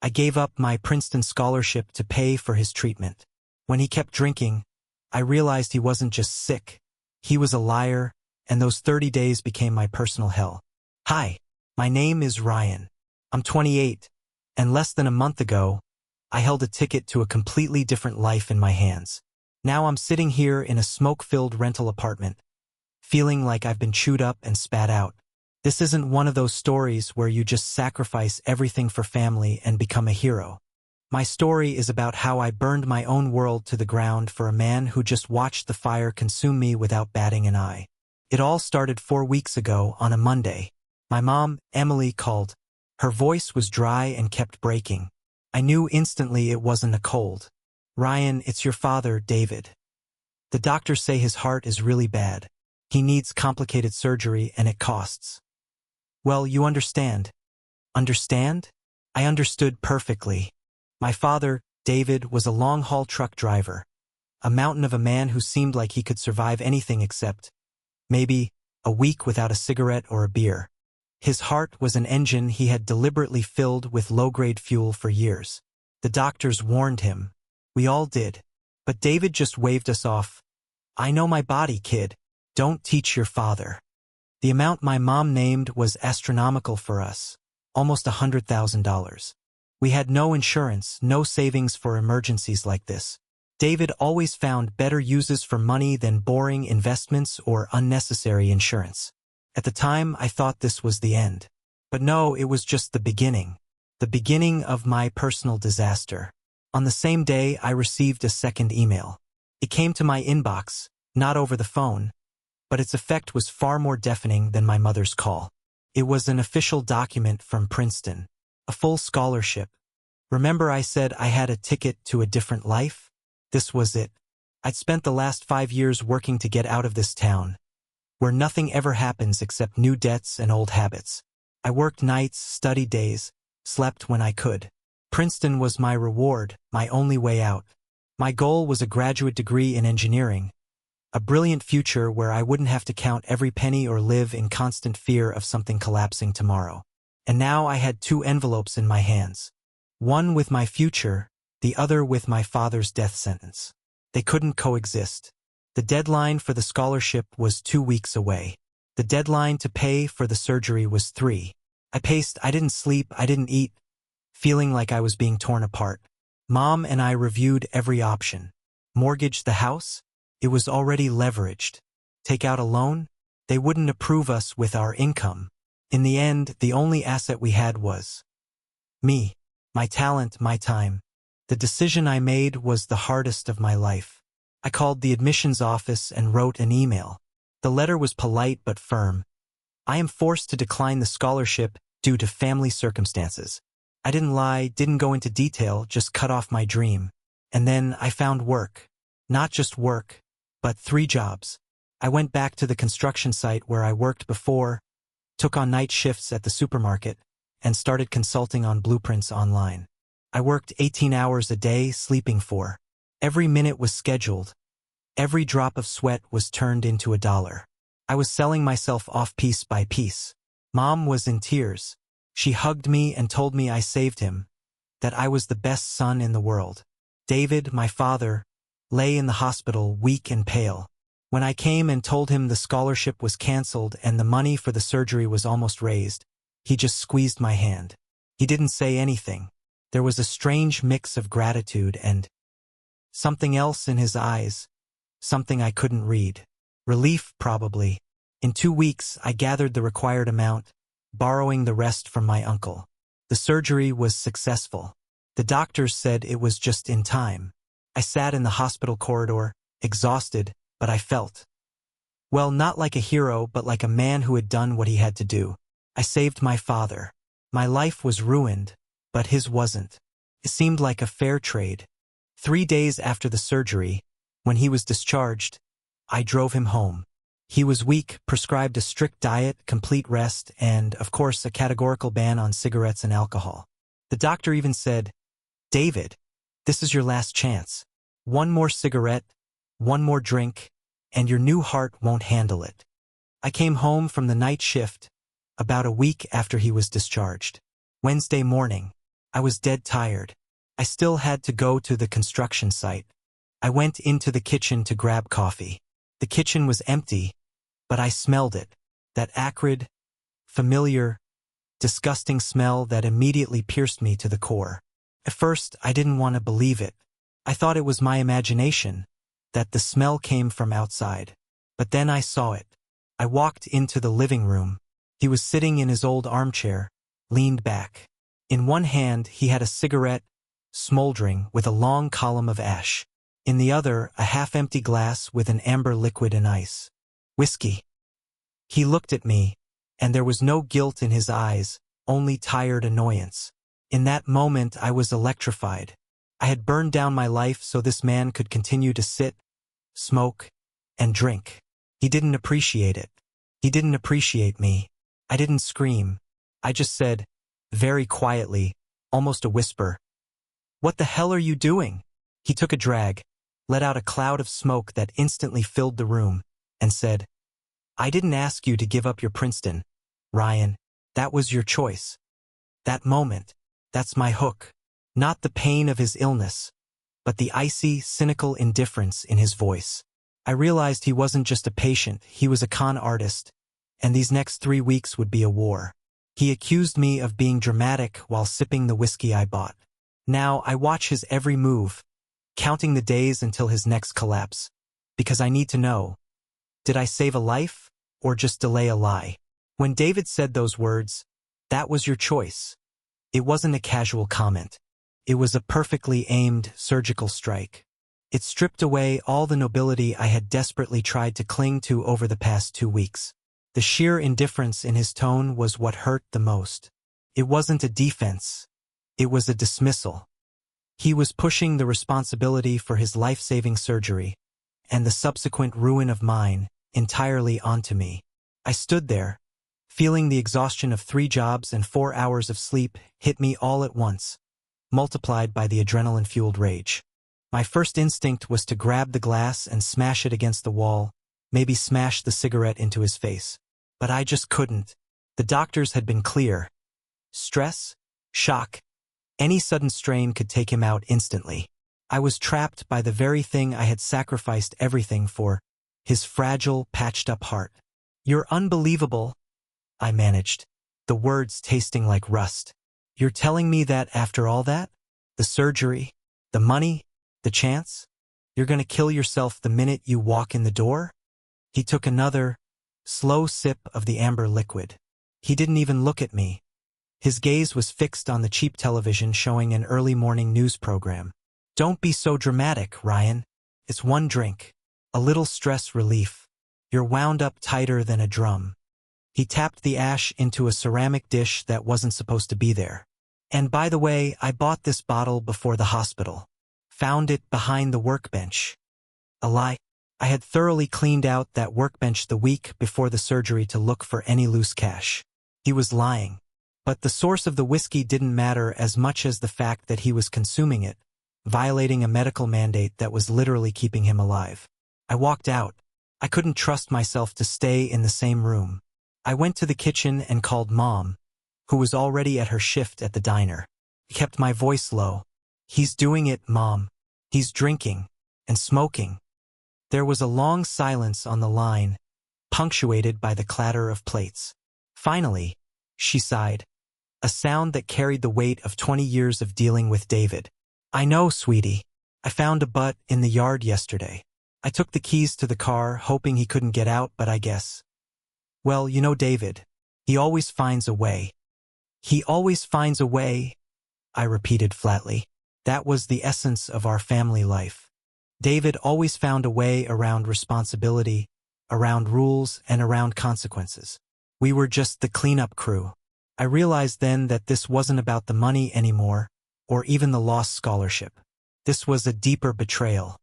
I gave up my Princeton scholarship to pay for his treatment. When he kept drinking, I realized he wasn't just sick. He was a liar, and those 30 days became my personal hell. Hi, my name is Ryan. I'm 28, and less than a month ago, I held a ticket to a completely different life in my hands. Now I'm sitting here in a smoke-filled rental apartment, feeling like I've been chewed up and spat out. This isn't one of those stories where you just sacrifice everything for family and become a hero. My story is about how I burned my own world to the ground for a man who just watched the fire consume me without batting an eye. It all started 4 weeks ago on a Monday. My mom, Emily, called. Her voice was dry and kept breaking. I knew instantly it wasn't a cold. Ryan, it's your father, David. The doctors say his heart is really bad. He needs complicated surgery and it costs. Well, you understand. Understand? I understood perfectly. My father, David, was a long-haul truck driver, a mountain of a man who seemed like he could survive anything except, maybe, a week without a cigarette or a beer. His heart was an engine he had deliberately filled with low-grade fuel for years. The doctors warned him. We all did. But David just waved us off. I know my body, kid. Don't teach your father. The amount my mom named was astronomical for us, almost $100,000. We had no insurance, no savings for emergencies like this. David always found better uses for money than boring investments or unnecessary insurance. At the time, I thought this was the end. But no, it was just the beginning of my personal disaster. On the same day, I received a second email. It came to my inbox, not over the phone, but its effect was far more deafening than my mother's call. It was an official document from Princeton, a full scholarship. Remember I said I had a ticket to a different life? This was it. I'd spent the last 5 years working to get out of this town, where nothing ever happens except new debts and old habits. I worked nights, studied days, slept when I could. Princeton was my reward, my only way out. My goal was a graduate degree in engineering, a brilliant future where I wouldn't have to count every penny or live in constant fear of something collapsing tomorrow. And now I had 2 envelopes in my hands. One with my future, the other with my father's death sentence. They couldn't coexist. The deadline for the scholarship was 2 weeks away. The deadline to pay for the surgery was 3. I paced, I didn't sleep, I didn't eat, feeling like I was being torn apart. Mom and I reviewed every option. Mortgage the house? It was already leveraged. Take out a loan? They wouldn't approve us with our income. In the end, the only asset we had was me, my talent, my time. The decision I made was the hardest of my life. I called the admissions office and wrote an email. The letter was polite but firm. I am forced to decline the scholarship due to family circumstances. I didn't lie, didn't go into detail, just cut off my dream. And then I found work. Not just work, but 3 jobs. I went back to the construction site where I worked before, took on night shifts at the supermarket, and started consulting on blueprints online. I worked 18 hours a day, sleeping 4. Every minute was scheduled. Every drop of sweat was turned into $1. I was selling myself off piece by piece. Mom was in tears. She hugged me and told me I saved him, that I was the best son in the world. David, my father, lay in the hospital, weak and pale. When I came and told him the scholarship was canceled and the money for the surgery was almost raised, he just squeezed my hand. He didn't say anything. There was a strange mix of gratitude and something else in his eyes, something I couldn't read. Relief, probably. In 2 weeks, I gathered the required amount, borrowing the rest from my uncle. The surgery was successful. The doctors said it was just in time. I sat in the hospital corridor, exhausted, but I felt, well, not like a hero, but like a man who had done what he had to do. I saved my father. My life was ruined, but his wasn't. It seemed like a fair trade. 3 days after the surgery, when he was discharged, I drove him home. He was weak, prescribed a strict diet, complete rest, and, of course, a categorical ban on cigarettes and alcohol. The doctor even said, David, this is your last chance. 1 more cigarette, 1 more drink, and your new heart won't handle it. I came home from the night shift about a week after he was discharged. Wednesday morning. I was dead tired. I still had to go to the construction site. I went into the kitchen to grab coffee. The kitchen was empty, but I smelled it. That acrid, familiar, disgusting smell that immediately pierced me to the core. At first, I didn't want to believe it. I thought it was my imagination, that the smell came from outside. But then I saw it. I walked into the living room. He was sitting in his old armchair, leaned back. In one hand, he had a cigarette, smoldering with a long column of ash. In the other, a half-empty glass with an amber liquid and ice. Whiskey. He looked at me, and there was no guilt in his eyes, only tired annoyance. In that moment, I was electrified. I had burned down my life so this man could continue to sit, smoke, and drink. He didn't appreciate it. He didn't appreciate me. I didn't scream. I just said, very quietly, almost a whisper, "What the hell are you doing?" He took a drag, let out a cloud of smoke that instantly filled the room, and said, "I didn't ask you to give up your Princeton, Ryan. That was your choice." That moment, that's my hook. Not the pain of his illness, but the icy, cynical indifference in his voice. I realized he wasn't just a patient, he was a con artist, and these next 3 weeks would be a war. He accused me of being dramatic while sipping the whiskey I bought. Now I watch his every move, counting the days until his next collapse, because I need to know, did I save a life, or just delay a lie? When David said those words, "That was your choice," it wasn't a casual comment. It was a perfectly aimed surgical strike. It stripped away all the nobility I had desperately tried to cling to over the past 2 weeks. The sheer indifference in his tone was what hurt the most. It wasn't a defense. It was a dismissal. He was pushing the responsibility for his life-saving surgery, and the subsequent ruin of mine, entirely onto me. I stood there, feeling the exhaustion of 3 jobs and 4 hours of sleep hit me all at once, multiplied by the adrenaline-fueled rage. My first instinct was to grab the glass and smash it against the wall, maybe smash the cigarette into his face. But I just couldn't. The doctors had been clear. Stress, shock, any sudden strain could take him out instantly. I was trapped by the very thing I had sacrificed everything for, his fragile, patched-up heart. "You're unbelievable," I managed, the words tasting like rust. "You're telling me that after all that? The surgery, the money, the chance? You're gonna kill yourself the minute you walk in the door?" He took another, slow sip of the amber liquid. He didn't even look at me. His gaze was fixed on the cheap television showing an early morning news program. "Don't be so dramatic, Ryan. It's one drink. A little stress relief. You're wound up tighter than a drum." He tapped the ash into a ceramic dish that wasn't supposed to be there. "And by the way, I bought this bottle before the hospital. Found it behind the workbench." A lie. I had thoroughly cleaned out that workbench the week before the surgery to look for any loose cash. He was lying. But the source of the whiskey didn't matter as much as the fact that he was consuming it, violating a medical mandate that was literally keeping him alive. I walked out. I couldn't trust myself to stay in the same room. I went to the kitchen and called Mom, who was already at her shift at the diner. I kept my voice low. "He's doing it, Mom. He's drinking and smoking." There was a long silence on the line, punctuated by the clatter of plates. Finally, she sighed, a sound that carried the weight of 20 years of dealing with David. "I know, sweetie. I found a butt in the yard yesterday. I took the keys to the car, hoping he couldn't get out, but I guess. Well, you know David. He always finds a way." "He always finds a way," I repeated flatly. That was the essence of our family life. David always found a way around responsibility, around rules, and around consequences. We were just the cleanup crew. I realized then that this wasn't about the money anymore, or even the lost scholarship. This was a deeper betrayal.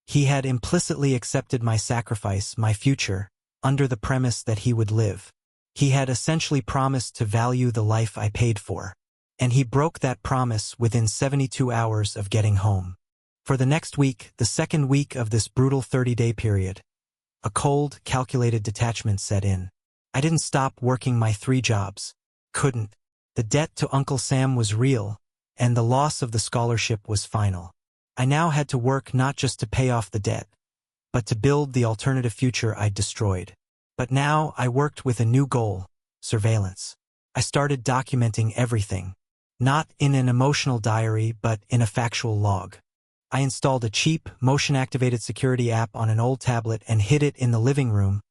He had implicitly accepted my sacrifice, my future, under the premise that he would live. He had essentially promised to value the life I paid for. And he broke that promise within 72 hours of getting home. For the next week, the second week of this brutal 30-day period, a cold, calculated detachment set in. I didn't stop working my 3 jobs. Couldn't. The debt to Uncle Sam was real, and the loss of the scholarship was final. I now had to work not just to pay off the debt, but to build the alternative future I'd destroyed. But now I worked with a new goal: surveillance. I started documenting everything, not in an emotional diary but in a factual log. I installed a cheap, motion-activated security app on an old tablet and hid it in the living room,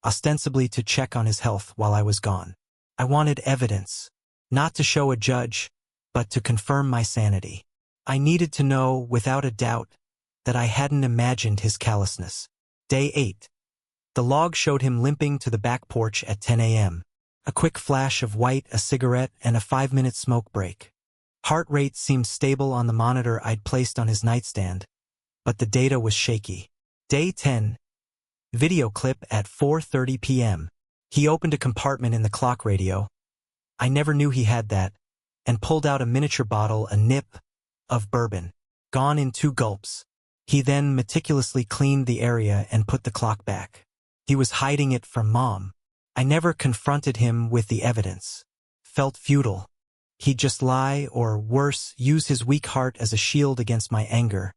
ostensibly to check on his health while I was gone. I wanted evidence, not to show a judge, but to confirm my sanity. I needed to know, without a doubt, that I hadn't imagined his callousness. Day 8. The log showed him limping to the back porch at 10 a.m. A quick flash of white, a cigarette, and a 5-minute smoke break. Heart rate seemed stable on the monitor I'd placed on his nightstand, but the data was shaky. Day 10. Video clip at 4:30 p.m. He opened a compartment in the clock radio. I never knew he had that, and pulled out a miniature bottle, a nip, of bourbon. Gone in 2 gulps. He then meticulously cleaned the area and put the clock back. He was hiding it from Mom. I never confronted him with the evidence. Felt futile. He'd just lie, or worse, use his weak heart as a shield against my anger,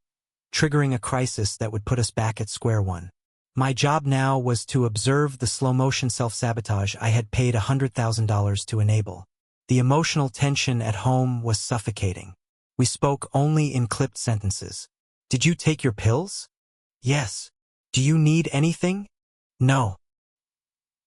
triggering a crisis that would put us back at square one. My job now was to observe the slow-motion self-sabotage I had paid $100,000 to enable. The emotional tension at home was suffocating. We spoke only in clipped sentences. Did you take your pills? Yes. Do you need anything? No.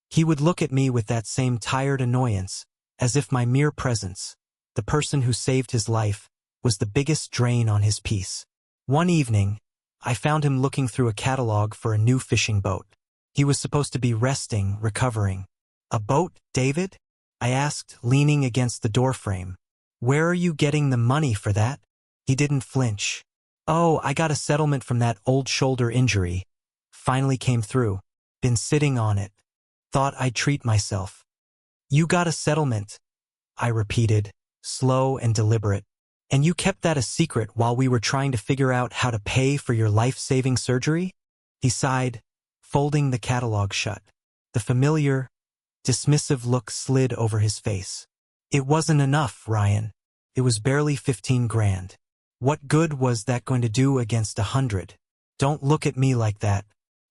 He would look at me with that same tired annoyance, as if my mere presence, the person who saved his life, was the biggest drain on his peace. One evening, I found him looking through a catalog for a new fishing boat. He was supposed to be resting, recovering. A boat, David? I asked, leaning against the doorframe. Where are you getting the money for that? He didn't flinch. Oh, I got a settlement from that old shoulder injury. Finally came through. Been sitting on it. Thought I'd treat myself. You got a settlement, I repeated, slow and deliberate. And you kept that a secret while we were trying to figure out how to pay for your life-saving surgery? He sighed, folding the catalog shut. The familiar, dismissive look slid over his face. It wasn't enough, Ryan. It was barely 15 grand. What good was that going to do against 100? Don't look at me like that.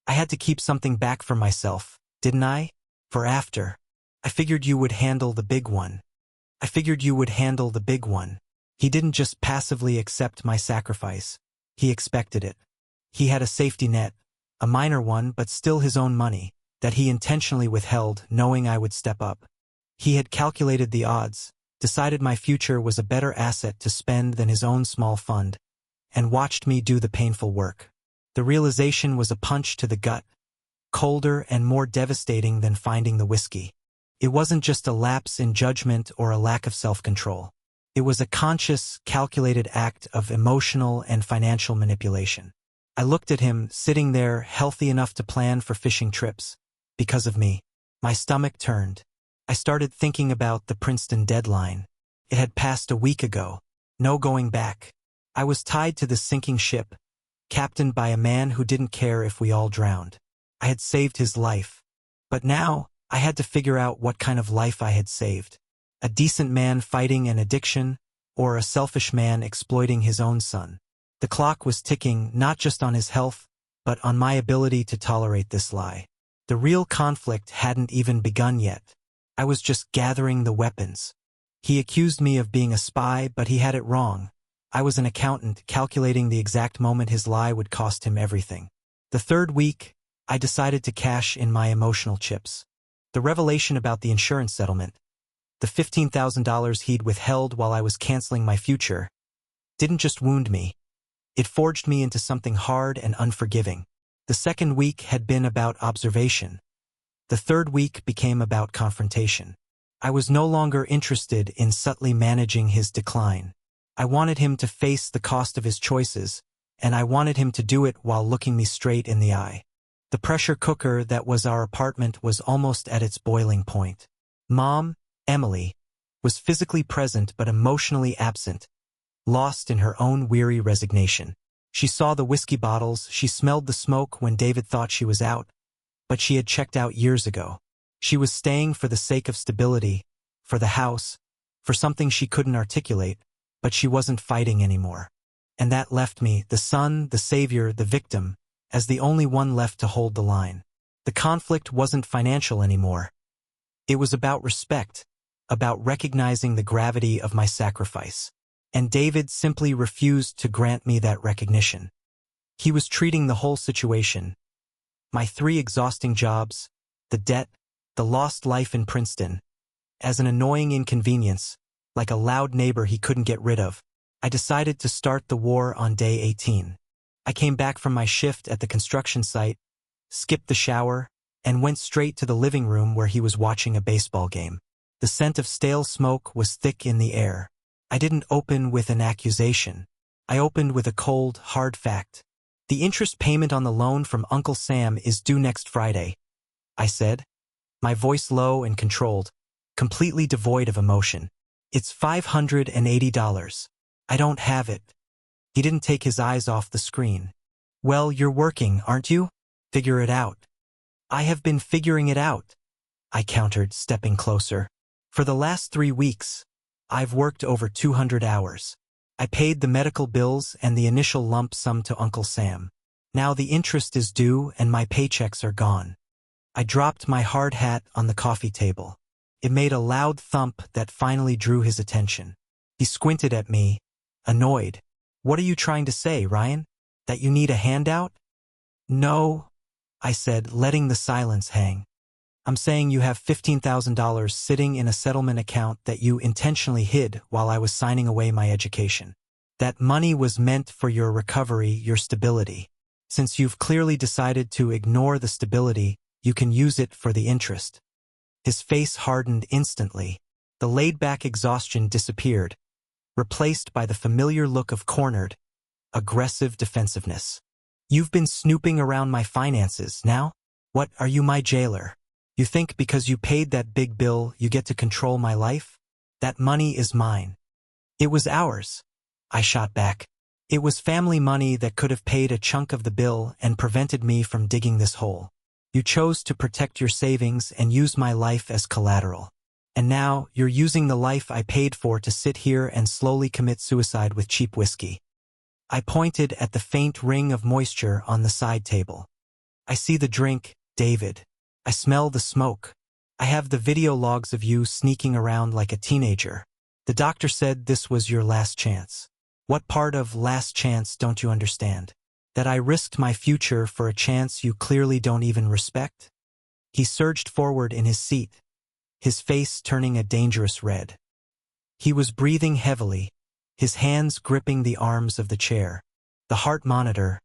I had to keep something back for myself, didn't I? For after. I figured you would handle the big one. He didn't just passively accept my sacrifice. He expected it. He had a safety net, a minor one but still his own money, that he intentionally withheld, knowing I would step up. He had calculated the odds, decided my future was a better asset to spend than his own small fund, and watched me do the painful work. The realization was a punch to the gut, colder and more devastating than finding the whiskey. It wasn't just a lapse in judgment or a lack of self-control. It was a conscious, calculated act of emotional and financial manipulation. I looked at him, sitting there, healthy enough to plan for fishing trips. Because of me. My stomach turned. I started thinking about the Princeton deadline. It had passed a week ago. No going back. I was tied to this sinking ship, captained by a man who didn't care if we all drowned. I had saved his life. But now, I had to figure out what kind of life I had saved. A decent man fighting an addiction, or a selfish man exploiting his own son. The clock was ticking not just on his health, but on my ability to tolerate this lie. The real conflict hadn't even begun yet. I was just gathering the weapons. He accused me of being a spy, but he had it wrong. I was an accountant, calculating the exact moment his lie would cost him everything. The third week, I decided to cash in my emotional chips. The revelation about the insurance settlement, the $15,000 he'd withheld while I was canceling my future, didn't just wound me. It forged me into something hard and unforgiving. The second week had been about observation. The third week became about confrontation. I was no longer interested in subtly managing his decline. I wanted him to face the cost of his choices, and I wanted him to do it while looking me straight in the eye. The pressure cooker that was our apartment was almost at its boiling point. Mom, Emily, was physically present but emotionally absent, lost in her own weary resignation. She saw the whiskey bottles, she smelled the smoke when David thought she was out, but she had checked out years ago. She was staying for the sake of stability, for the house, for something she couldn't articulate, but she wasn't fighting anymore. And that left me, the son, the savior, the victim, as the only one left to hold the line. The conflict wasn't financial anymore. It was about respect, about recognizing the gravity of my sacrifice. And David simply refused to grant me that recognition. He was treating the whole situation, my 3 exhausting jobs, the debt, the lost life in Princeton, as an annoying inconvenience, like a loud neighbor he couldn't get rid of. I decided to start the war on day 18. I came back from my shift at the construction site, skipped the shower, and went straight to the living room where he was watching a baseball game. The scent of stale smoke was thick in the air. I didn't open with an accusation. I opened with a cold, hard fact. The interest payment on the loan from Uncle Sam is due next Friday, I said, my voice low and controlled, completely devoid of emotion. It's $580. I don't have it. He didn't take his eyes off the screen. Well, you're working, aren't you? Figure it out. I have been figuring it out, I countered, stepping closer. For the last 3 weeks, I've worked over 200 hours. I paid the medical bills and the initial lump sum to Uncle Sam. Now the interest is due and my paychecks are gone. I dropped my hard hat on the coffee table. It made a loud thump that finally drew his attention. He squinted at me, annoyed. What are you trying to say, Ryan? That you need a handout? No, I said, letting the silence hang. I'm saying you have $15,000 sitting in a settlement account that you intentionally hid while I was signing away my education. That money was meant for your recovery, your stability. Since you've clearly decided to ignore the stability, you can use it for the interest. His face hardened instantly. The laid-back exhaustion disappeared, replaced by the familiar look of cornered, aggressive defensiveness. You've been snooping around my finances, now? What, are you my jailer? You think because you paid that big bill, you get to control my life? That money is mine. It was ours, I shot back. It was family money that could have paid a chunk of the bill and prevented me from digging this hole. You chose to protect your savings and use my life as collateral. And now, you're using the life I paid for to sit here and slowly commit suicide with cheap whiskey. I pointed at the faint ring of moisture on the side table. I see the drink, David. I smell the smoke. I have the video logs of you sneaking around like a teenager. The doctor said this was your last chance. What part of last chance don't you understand? That I risked my future for a chance you clearly don't even respect? He surged forward in his seat, his face turning a dangerous red. He was breathing heavily, his hands gripping the arms of the chair. The heart monitor,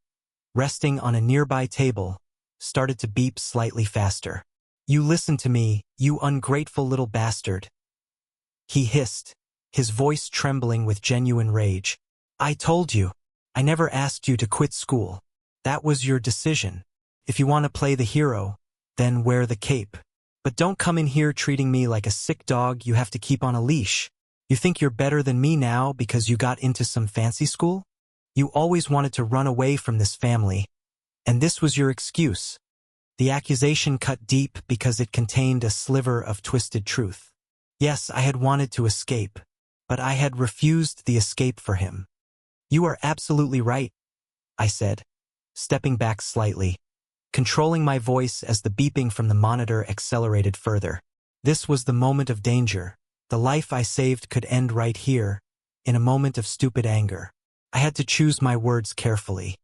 resting on a nearby table, started to beep slightly faster. You listen to me, you ungrateful little bastard. He hissed, his voice trembling with genuine rage. I told you. I never asked you to quit school. That was your decision. If you want to play the hero, then wear the cape. But don't come in here treating me like a sick dog you have to keep on a leash. You think you're better than me now because you got into some fancy school? You always wanted to run away from this family, and this was your excuse. The accusation cut deep because it contained a sliver of twisted truth. Yes, I had wanted to escape, but I had refused the escape for him. You are absolutely right, I said, stepping back slightly, controlling my voice as the beeping from the monitor accelerated further. This was the moment of danger. The life I saved could end right here, in a moment of stupid anger. I had to choose my words carefully.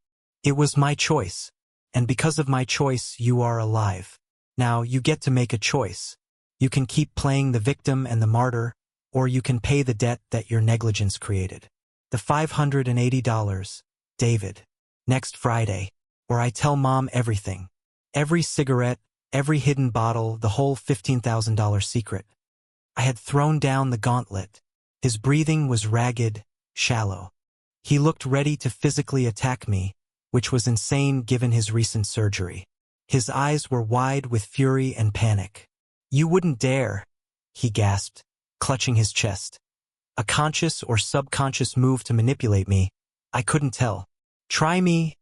It was my choice, and because of my choice, you are alive. Now, you get to make a choice. You can keep playing the victim and the martyr, or you can pay the debt that your negligence created. The $580, David. Next Friday, or I tell Mom everything. Every cigarette, every hidden bottle, the whole $15,000 secret. I had thrown down the gauntlet. His breathing was ragged, shallow. He looked ready to physically attack me, which was insane given his recent surgery. His eyes were wide with fury and panic. You wouldn't dare, he gasped, clutching his chest. A conscious or subconscious move to manipulate me, I couldn't tell. Try me,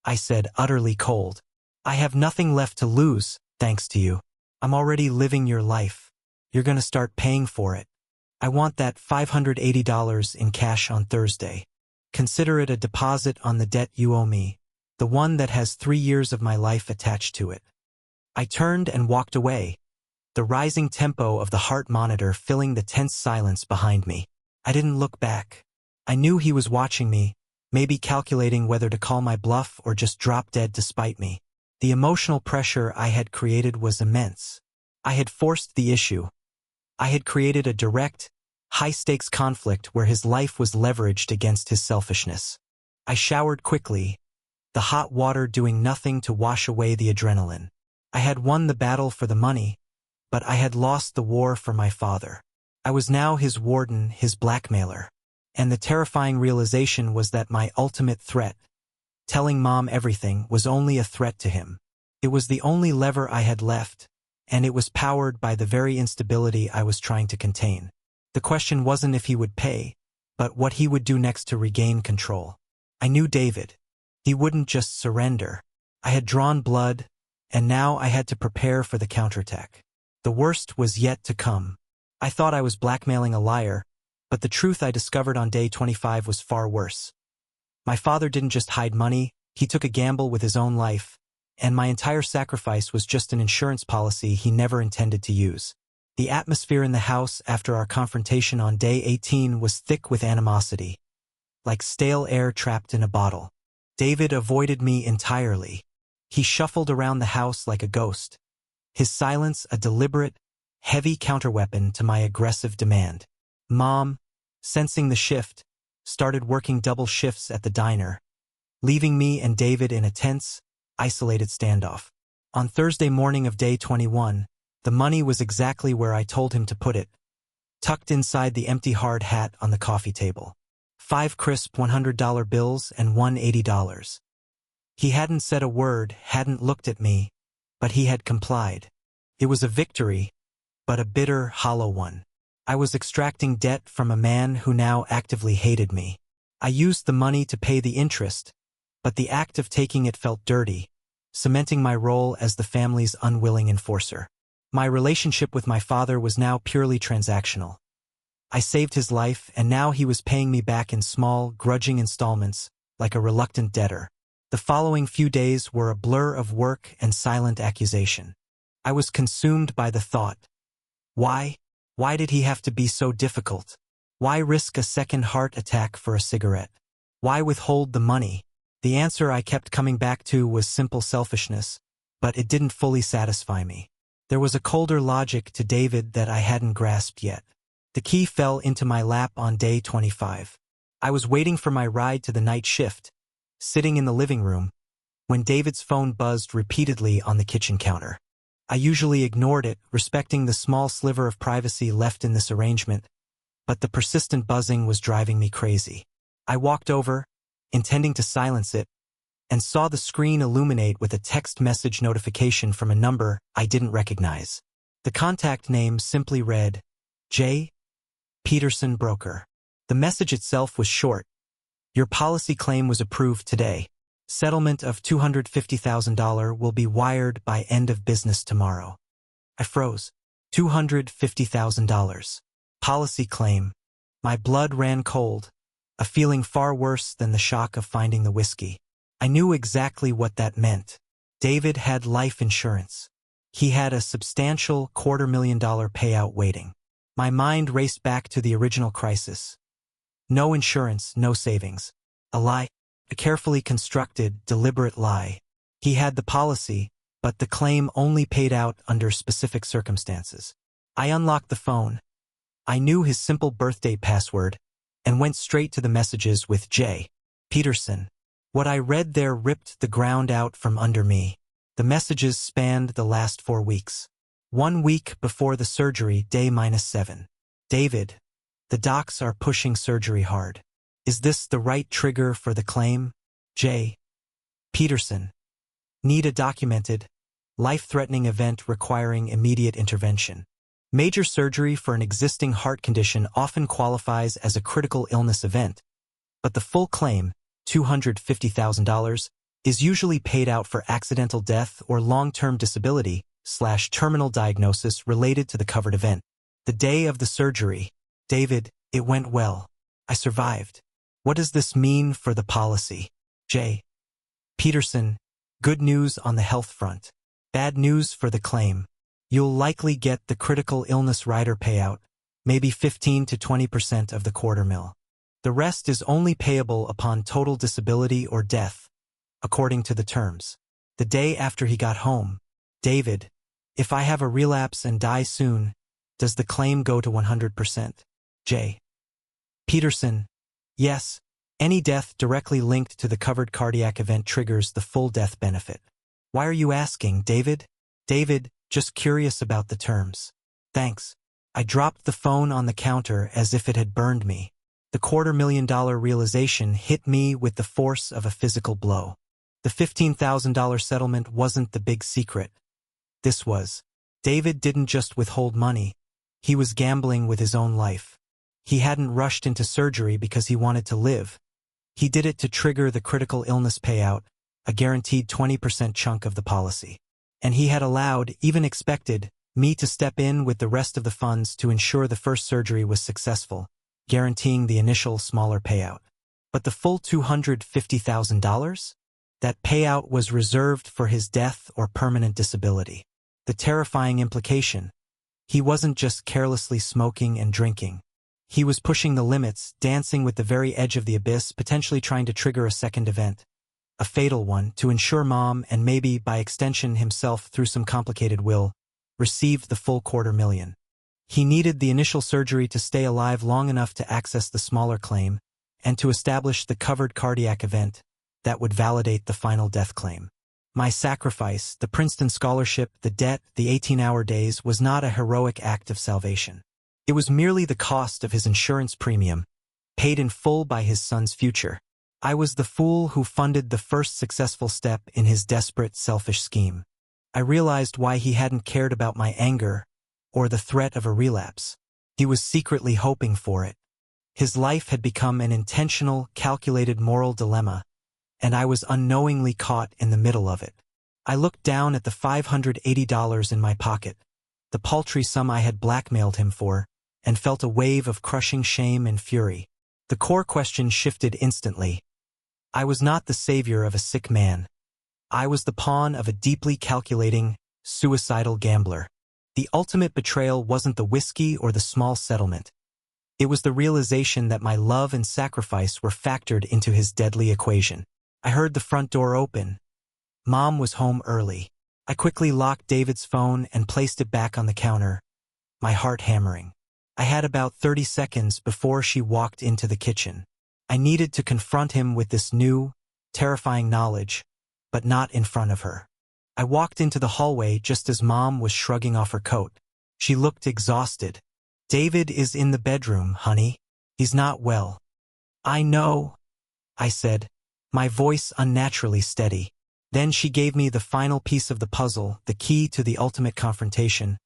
I said, utterly cold. I have nothing left to lose, thanks to you. I'm already living your life. You're gonna start paying for it. I want that $580 in cash on Thursday. Consider it a deposit on the debt you owe me, the one that has 3 years of my life attached to it. I turned and walked away, the rising tempo of the heart monitor filling the tense silence behind me. I didn't look back. I knew he was watching me, maybe calculating whether to call my bluff or just drop dead to spite me. The emotional pressure I had created was immense. I had forced the issue. I had created a direct, high-stakes conflict where his life was leveraged against his selfishness. I showered quickly, the hot water doing nothing to wash away the adrenaline. I had won the battle for the money, but I had lost the war for my father. I was now his warden, his blackmailer. And the terrifying realization was that my ultimate threat, telling Mom everything, was only a threat to him. It was the only lever I had left, and it was powered by the very instability I was trying to contain. The question wasn't if he would pay, but what he would do next to regain control. I knew David. He wouldn't just surrender. I had drawn blood, and now I had to prepare for the counterattack. The worst was yet to come. I thought I was blackmailing a liar, but the truth I discovered on day 25 was far worse. My father didn't just hide money, he took a gamble with his own life, and my entire sacrifice was just an insurance policy he never intended to use. The atmosphere in the house after our confrontation on day 18 was thick with animosity, like stale air trapped in a bottle. David avoided me entirely. He shuffled around the house like a ghost, his silence a deliberate, heavy counterweapon to my aggressive demand. Mom, sensing the shift, started working double shifts at the diner, leaving me and David in a tense, isolated standoff. On Thursday morning of day 21, the money was exactly where I told him to put it, tucked inside the empty hard hat on the coffee table. 5 crisp $100 bills and $180. He hadn't said a word, hadn't looked at me, but he had complied. It was a victory, but a bitter, hollow one. I was extracting debt from a man who now actively hated me. I used the money to pay the interest, but the act of taking it felt dirty, cementing my role as the family's unwilling enforcer. My relationship with my father was now purely transactional. I saved his life, and now he was paying me back in small, grudging installments, like a reluctant debtor. The following few days were a blur of work and silent accusation. I was consumed by the thought, why? Why did he have to be so difficult? Why risk a second heart attack for a cigarette? Why withhold the money? The answer I kept coming back to was simple selfishness, but it didn't fully satisfy me. There was a colder logic to David that I hadn't grasped yet. The key fell into my lap on day 25. I was waiting for my ride to the night shift, sitting in the living room, when David's phone buzzed repeatedly on the kitchen counter. I usually ignored it, respecting the small sliver of privacy left in this arrangement, but the persistent buzzing was driving me crazy. I walked over, intending to silence it, and saw the screen illuminate with a text message notification from a number I didn't recognize. The contact name simply read, J. Peterson Broker. The message itself was short. Your policy claim was approved today. Settlement of $250,000 will be wired by end of business tomorrow. I froze. $250,000. Policy claim. My blood ran cold, a feeling far worse than the shock of finding the whiskey. I knew exactly what that meant. David had life insurance. He had a substantial $250,000 payout waiting. My mind raced back to the original crisis. No insurance, no savings. A lie. A carefully constructed, deliberate lie. He had the policy, but the claim only paid out under specific circumstances. I unlocked the phone. I knew his simple birthday password, and went straight to the messages with J. Peterson. What I read there ripped the ground out from under me. The messages spanned the last 4 weeks. 1 week before the surgery, day -7. David, the docs are pushing surgery hard. Is this the right trigger for the claim? J. Peterson. Need a documented, life-threatening event requiring immediate intervention. Major surgery for an existing heart condition often qualifies as a critical illness event, but the full claim, $250,000, is usually paid out for accidental death or long-term disability/terminal diagnosis related to the covered event. The day of the surgery, David, it went well. I survived. What does this mean for the policy? J. Peterson, good news on the health front. Bad news for the claim. You'll likely get the critical illness rider payout, maybe 15 to 20% of the $250,000. The rest is only payable upon total disability or death, according to the terms. The day after he got home, David, if I have a relapse and die soon, does the claim go to 100%? J. Peterson, yes. Any death directly linked to the covered cardiac event triggers the full death benefit. Why are you asking, David? David, just curious about the terms. Thanks. I dropped the phone on the counter as if it had burned me. The $250,000 realization hit me with the force of a physical blow. The $15,000 settlement wasn't the big secret. This was. David didn't just withhold money. He was gambling with his own life. He hadn't rushed into surgery because he wanted to live. He did it to trigger the critical illness payout, a guaranteed 20% chunk of the policy. And he had allowed, even expected, me to step in with the rest of the funds to ensure the first surgery was successful, guaranteeing the initial smaller payout. But the full $250,000? That payout was reserved for his death or permanent disability. The terrifying implication: he wasn't just carelessly smoking and drinking. He was pushing the limits, dancing with the very edge of the abyss, potentially trying to trigger a second event. A fatal one, to ensure Mom, and maybe by extension himself through some complicated will, received the full $250,000. He needed the initial surgery to stay alive long enough to access the smaller claim, and to establish the covered cardiac event that would validate the final death claim. My sacrifice, the Princeton scholarship, the debt, the 18-hour days, was not a heroic act of salvation. It was merely the cost of his insurance premium, paid in full by his son's future. I was the fool who funded the first successful step in his desperate, selfish scheme. I realized why he hadn't cared about my anger or the threat of a relapse. He was secretly hoping for it. His life had become an intentional, calculated moral dilemma, and I was unknowingly caught in the middle of it. I looked down at the $580 in my pocket, the paltry sum I had blackmailed him for, and felt a wave of crushing shame and fury. The core question shifted instantly. I was not the savior of a sick man. I was the pawn of a deeply calculating, suicidal gambler. The ultimate betrayal wasn't the whiskey or the small settlement. It was the realization that my love and sacrifice were factored into his deadly equation. I heard the front door open. Mom was home early. I quickly locked David's phone and placed it back on the counter, my heart hammering. I had about 30 seconds before she walked into the kitchen. I needed to confront him with this new, terrifying knowledge, but not in front of her. I walked into the hallway just as Mom was shrugging off her coat. She looked exhausted. David is in the bedroom, honey. He's not well. I know, I said, my voice unnaturally steady. Then she gave me the final piece of the puzzle, the key to the ultimate confrontation,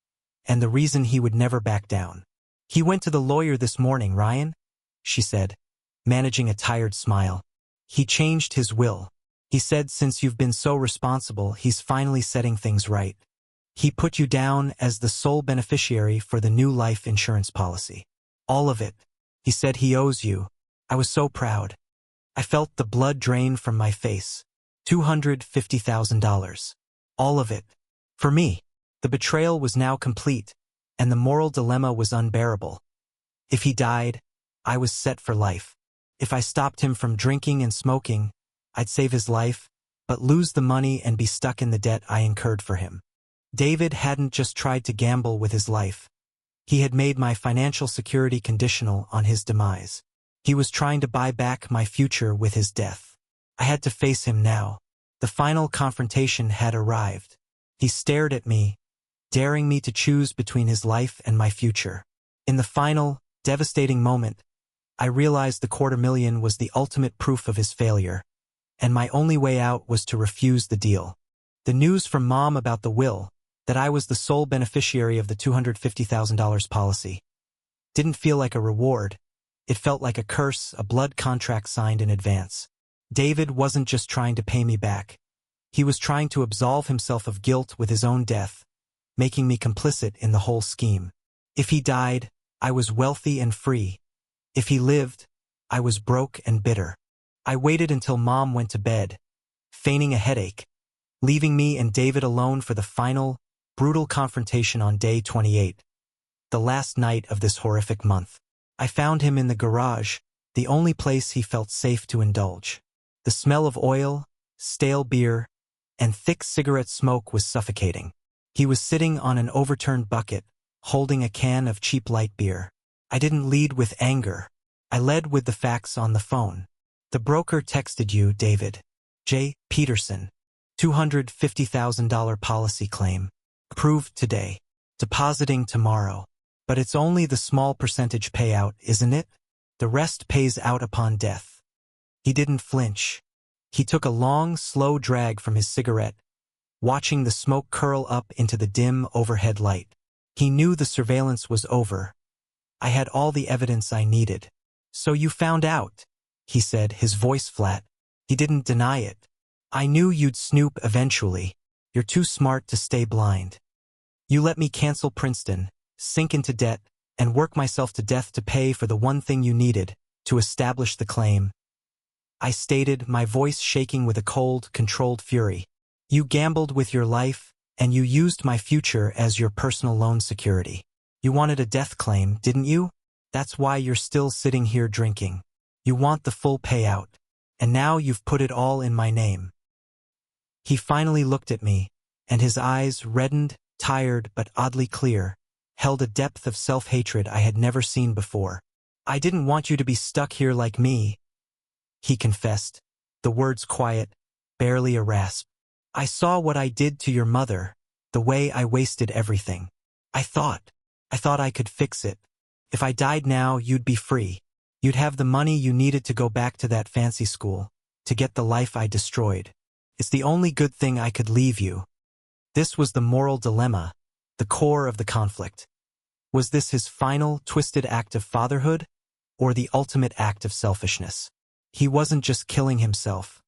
and the reason he would never back down. He went to the lawyer this morning, Ryan, she said, managing a tired smile. He changed his will. He said since you've been so responsible, he's finally setting things right. He put you down as the sole beneficiary for the new life insurance policy. All of it. He said he owes you. I was so proud. I felt the blood drain from my face. $250,000. All of it. For me. The betrayal was now complete, and the moral dilemma was unbearable. If he died, I was set for life. If I stopped him from drinking and smoking, I'd save his life, but lose the money and be stuck in the debt I incurred for him. David hadn't just tried to gamble with his life. He had made my financial security conditional on his demise. He was trying to buy back my future with his death. I had to face him now. The final confrontation had arrived. He stared at me, daring me to choose between his life and my future. In the final, devastating moment, I realized the $250,000 was the ultimate proof of his failure, and my only way out was to refuse the deal. The news from Mom about the will, that I was the sole beneficiary of the $250,000 policy, didn't feel like a reward. It felt like a curse, a blood contract signed in advance. David wasn't just trying to pay me back. He was trying to absolve himself of guilt with his own death, making me complicit in the whole scheme. If he died, I was wealthy and free. If he lived, I was broke and bitter. I waited until Mom went to bed, feigning a headache, leaving me and David alone for the final, brutal confrontation on day 28, the last night of this horrific month. I found him in the garage, the only place he felt safe to indulge. The smell of oil, stale beer, and thick cigarette smoke was suffocating. He was sitting on an overturned bucket, holding a can of cheap light beer. I didn't lead with anger. I led with the facts on the phone. The broker texted you, David. J. Peterson. $250,000 policy claim. Approved today. Depositing tomorrow. But it's only the small percentage payout, isn't it? The rest pays out upon death. He didn't flinch. He took a long, slow drag from his cigarette, watching the smoke curl up into the dim overhead light. He knew the surveillance was over. I had all the evidence I needed. So you found out, he said, his voice flat. He didn't deny it. I knew you'd snoop eventually. You're too smart to stay blind. You let me cancel Princeton, sink into debt, and work myself to death to pay for the one thing you needed, to establish the claim. I stated, my voice shaking with a cold, controlled fury. You gambled with your life, and you used my future as your personal loan security. You wanted a death claim, didn't you? That's why you're still sitting here drinking. You want the full payout. And now you've put it all in my name. He finally looked at me, and his eyes, reddened, tired but oddly clear, held a depth of self-hatred I had never seen before. I didn't want you to be stuck here like me, he confessed, the words quiet, barely a rasp. I saw what I did to your mother, the way I wasted everything. I thought I could fix it. If I died now, you'd be free. You'd have the money you needed to go back to that fancy school, to get the life I destroyed. It's the only good thing I could leave you. This was the moral dilemma, the core of the conflict. Was this his final, twisted act of fatherhood, or the ultimate act of selfishness? He wasn't just killing himself.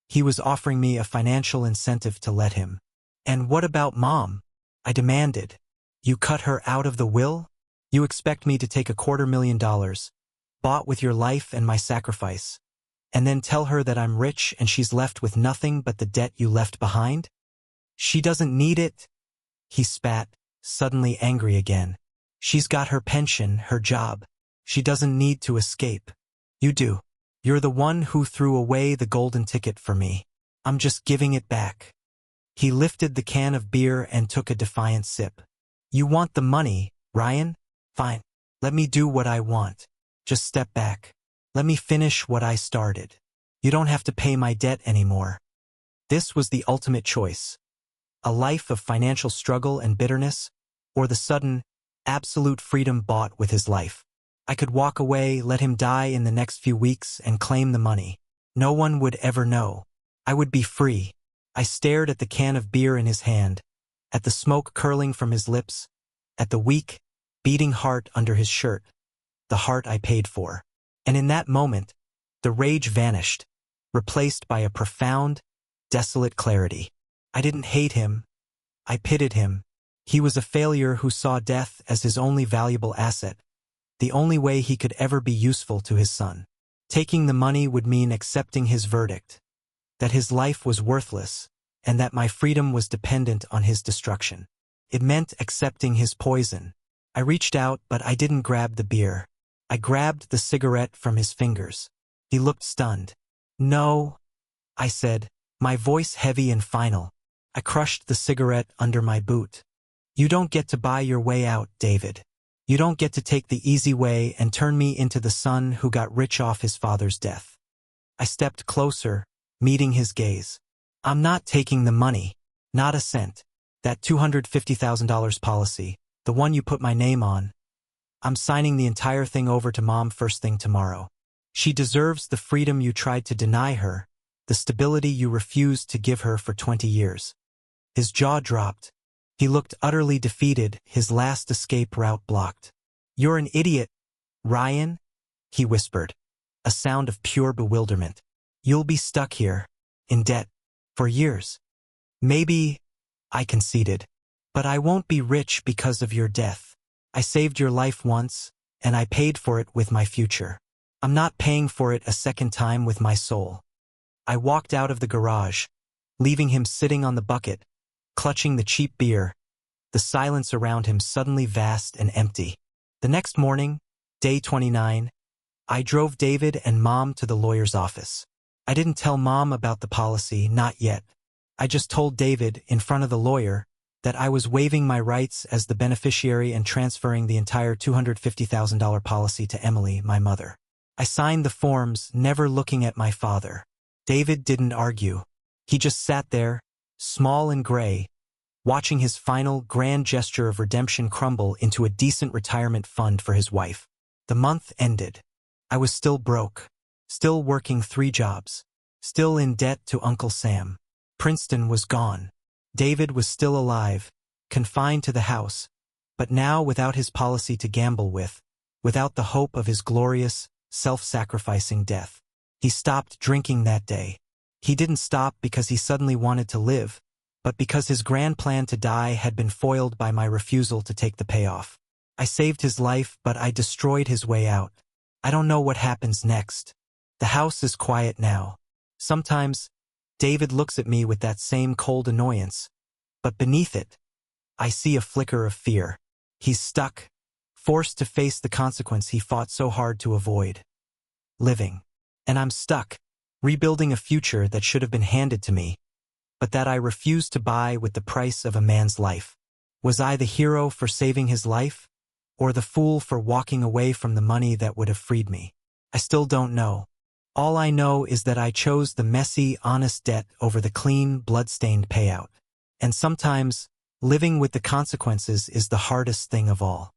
He was offering me a financial incentive to let him. And what about Mom? I demanded. You cut her out of the will? You expect me to take $250,000, bought with your life and my sacrifice, and then tell her that I'm rich and she's left with nothing but the debt you left behind? She doesn't need it, he spat, suddenly angry again. She's got her pension, her job. She doesn't need to escape. You do. You're the one who threw away the golden ticket for me. I'm just giving it back. He lifted the can of beer and took a defiant sip. You want the money, Ryan? Fine. Let me do what I want. Just step back. Let me finish what I started. You don't have to pay my debt anymore. This was the ultimate choice. A life of financial struggle and bitterness, or the sudden, absolute freedom bought with his life. I could walk away, let him die in the next few weeks, and claim the money. No one would ever know. I would be free. I stared at the can of beer in his hand, at the smoke curling from his lips, at the weak, beating heart under his shirt, the heart I paid for. And in that moment, the rage vanished, replaced by a profound, desolate clarity. I didn't hate him. I pitied him. He was a failure who saw death as his only valuable asset, the only way he could ever be useful to his son. Taking the money would mean accepting his verdict, that his life was worthless, and that my freedom was dependent on his destruction. It meant accepting his poison. I reached out, but I didn't grab the beer. I grabbed the cigarette from his fingers. He looked stunned. No, I said, my voice heavy and final. I crushed the cigarette under my boot. You don't get to buy your way out, David. You don't get to take the easy way and turn me into the son who got rich off his father's death. I stepped closer, meeting his gaze. I'm not taking the money. Not a cent. That $250,000 policy, the one you put my name on. I'm signing the entire thing over to Mom first thing tomorrow. She deserves the freedom you tried to deny her, the stability you refused to give her for 20 years. His jaw dropped. He looked utterly defeated, his last escape route blocked. You're an idiot, Ryan, he whispered, a sound of pure bewilderment. You'll be stuck here, in debt, for years. Maybe, I conceded, but I won't be rich because of your death. I saved your life once, and I paid for it with my future. I'm not paying for it a second time with my soul. I walked out of the garage, leaving him sitting on the bucket, clutching the cheap beer, the silence around him suddenly vast and empty. The next morning, day 29, I drove David and Mom to the lawyer's office. I didn't tell Mom about the policy, not yet. I just told David, in front of the lawyer, that I was waiving my rights as the beneficiary and transferring the entire $250,000 policy to Emily, my mother. I signed the forms, never looking at my father. David didn't argue. He just sat there, small and gray, watching his final grand gesture of redemption crumble into a decent retirement fund for his wife. The month ended. I was still broke, still working 3 jobs, still in debt to Uncle Sam. Princeton was gone. David was still alive, confined to the house, but now without his policy to gamble with, without the hope of his glorious, self-sacrificing death. He stopped drinking that day. He didn't stop because he suddenly wanted to live, but because his grand plan to die had been foiled by my refusal to take the payoff. I saved his life, but I destroyed his way out. I don't know what happens next. The house is quiet now. Sometimes, David looks at me with that same cold annoyance, but beneath it, I see a flicker of fear. He's stuck, forced to face the consequence he fought so hard to avoid. Living. And I'm stuck, rebuilding a future that should have been handed to me, but that I refused to buy with the price of a man's life. Was I the hero for saving his life, or the fool for walking away from the money that would have freed me? I still don't know. All I know is that I chose the messy, honest debt over the clean, blood-stained payout. And sometimes, living with the consequences is the hardest thing of all.